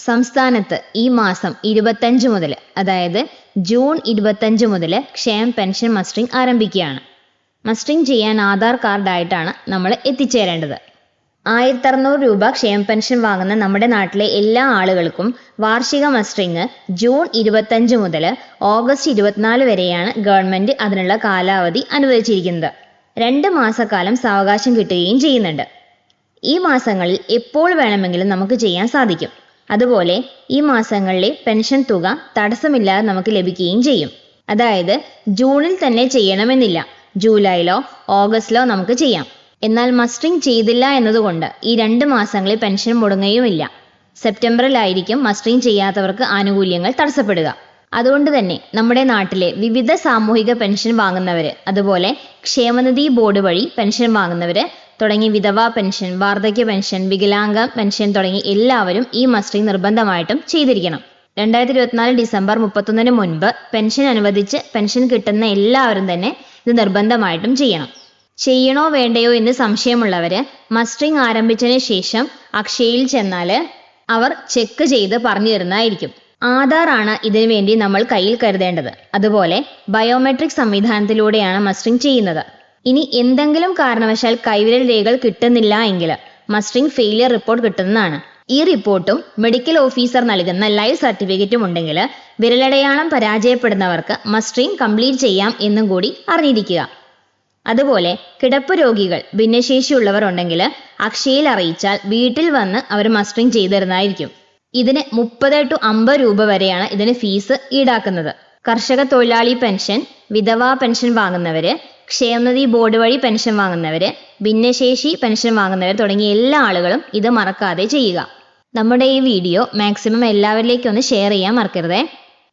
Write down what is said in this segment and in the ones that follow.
സംസ്ഥാനത്ത് ഈ മാസം 25 മുതൽ, അതായത് ജൂൺ 25 മുതൽ ക്ഷേമ പെൻഷൻ മസ്റ്ററിംഗ് ആരംഭിക്കുകയാണ്. മസ്റ്ററിംഗ് ചെയ്യാൻ ആധാർ കാർഡായിട്ടാണ് നമ്മൾ എത്തിച്ചേരേണ്ടത്. 1600 രൂപ ക്ഷേമ പെൻഷൻ വാങ്ങുന്ന നമ്മുടെ നാട്ടിലെ എല്ലാ ആളുകൾക്കും വാർഷിക മസ്റ്ററിംഗ് ജൂൺ 25 മുതൽ ഓഗസ്റ്റ് 24 വരെയാണ് ഗവൺമെന്റ് അതിനുള്ള കാലാവധി അനുവദിച്ചിരിക്കുന്നത്. 2 മാസക്കാലം സാവകാശം കിട്ടുകയും ചെയ്യുന്നുണ്ട്. ഈ മാസങ്ങളിൽ എപ്പോൾ വേണമെങ്കിലും നമുക്ക് ചെയ്യാൻ സാധിക്കും. അതുപോലെ ഈ മാസങ്ങളിലെ പെൻഷൻ തുക തടസ്സമില്ലാതെ നമുക്ക് ലഭിക്കുകയും ചെയ്യും. അതായത് ജൂണിൽ തന്നെ ചെയ്യണമെന്നില്ല, ജൂലൈയിലോ ഓഗസ്റ്റിലോ നമുക്ക് ചെയ്യാം. എന്നാൽ മസ്റ്ററിംഗ് ചെയ്തില്ല എന്നതുകൊണ്ട് ഈ 2 മാസങ്ങളിൽ പെൻഷൻ മുടങ്ങുകയുമില്ല. സെപ്റ്റംബറിലായിരിക്കും മസ്റ്ററിംഗ് ചെയ്യാത്തവർക്ക് ആനുകൂല്യങ്ങൾ തടസ്സപ്പെടുക. അതുകൊണ്ട് തന്നെ നമ്മുടെ നാട്ടിലെ വിവിധ സാമൂഹിക പെൻഷൻ വാങ്ങുന്നവര്, അതുപോലെ ക്ഷേമനിധി ബോർഡ് വഴി പെൻഷൻ വാങ്ങുന്നവര് തുടങ്ങി വിധവാ പെൻഷൻ, വാർദ്ധക്യ പെൻഷൻ, വികലാംഗ പെൻഷൻ തുടങ്ങി എല്ലാവരും ഈ മസ്റ്ററിംഗ് നിർബന്ധമായിട്ടും ചെയ്തിരിക്കണം. 2024 ഡിസംബർ 31 മുൻപ് പെൻഷൻ അനുവദിച്ച് പെൻഷൻ കിട്ടുന്ന എല്ലാവരും തന്നെ ഇത് നിർബന്ധമായിട്ടും ചെയ്യണം. ചെയ്യണോ വേണ്ടയോ എന്ന് സംശയമുള്ളവര് മസ്റ്ററിംഗ് ആരംഭിച്ചതിന് ശേഷം അക്ഷയയിൽ ചെന്നാല് അവർ ചെക്ക് ചെയ്ത് പറഞ്ഞു തരുന്നതായിരിക്കും. ആധാർ ആണ് ഇതിനു വേണ്ടി നമ്മൾ കയ്യിൽ കരുതേണ്ടത്. അതുപോലെ ബയോമെട്രിക് സംവിധാനത്തിലൂടെയാണ് മസ്റ്ററിംഗ് ചെയ്യുന്നത്. ഇനി എന്തെങ്കിലും കാരണവശാൽ കൈവിരൽ രേഖകൾ കിട്ടുന്നില്ല എങ്കിൽ മസ്റ്ററിംഗ് ഫെയിലിയർ റിപ്പോർട്ട് കിട്ടുന്നതാണ്. ഈ റിപ്പോർട്ടും മെഡിക്കൽ ഓഫീസർ നൽകുന്ന ലൈവ് സർട്ടിഫിക്കറ്റും ഉണ്ടെങ്കിൽ വിരലടയാളം പരാജയപ്പെടുന്നവർക്ക് മസ്റ്ററിംഗ് കംപ്ലീറ്റ് ചെയ്യാം എന്നും കൂടി അറിഞ്ഞിരിക്കുക. അതുപോലെ കിടപ്പ് രോഗികൾ, ഭിന്നശേഷിയുള്ളവർ ഉണ്ടെങ്കിൽ അക്ഷയയിൽ അറിയിച്ചാൽ വീട്ടിൽ വന്ന് അവർ മസ്റ്ററിംഗ് ചെയ്തു തരുന്നതായിരിക്കും. ഇതിന് 30 to 50 രൂപ വരെയാണ് ഇതിന് ഫീസ് ഈടാക്കുന്നത്. കർഷക തൊഴിലാളി പെൻഷൻ, വിധവാ പെൻഷൻ വാങ്ങുന്നവര്, ക്ഷേമനിധി ബോർഡ് വഴി പെൻഷൻ വാങ്ങുന്നവര്, ഭിന്നശേഷി പെൻഷൻ വാങ്ങുന്നവർ തുടങ്ങിയ എല്ലാ ആളുകളും ഇത് മറക്കാതെ ചെയ്യുക. നമ്മുടെ ഈ വീഡിയോ മാക്സിമം എല്ലാവരിലേക്കും ഒന്ന് ഷെയർ ചെയ്യാൻ മറക്കരുതേ.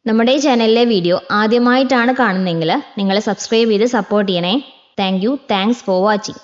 നമ്മുടെ ഈ ചാനലിലെ വീഡിയോ ആദ്യമായിട്ടാണ് കാണുന്നതെങ്കിൽ നിങ്ങൾ സബ്സ്ക്രൈബ് ചെയ്ത് സപ്പോർട്ട് ചെയ്യണേ. Thanks for watching.